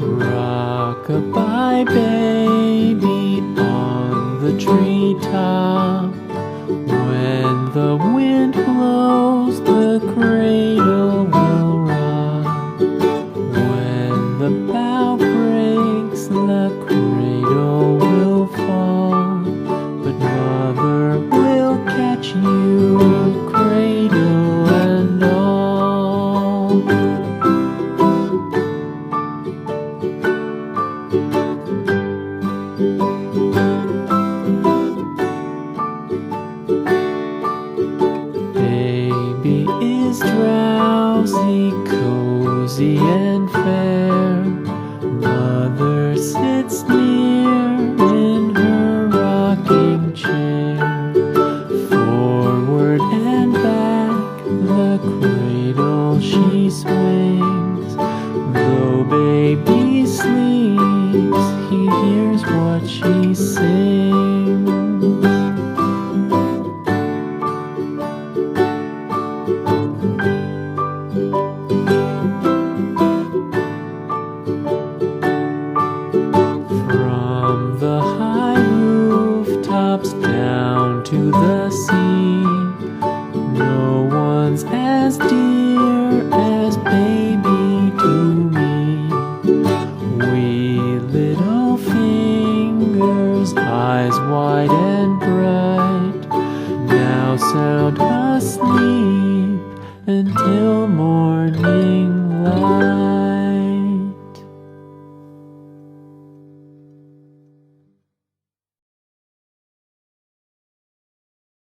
Rock-a-bye baby on the treetop. When the wind blows, the cradle will rock. When the bough breaks, the cradle will fall. But mother will catch you, cradle and all. Baby is drowsy, cozy and fair. Mother sits near in her rocking chair. Forward and back, the cradle she swings. Though baby sleeps, he hears what she sings. From the high rooftops down to the sea, no one's as dear as baby to me. Wee little fingers, eyes wide and bright, now sound asleep until morning light.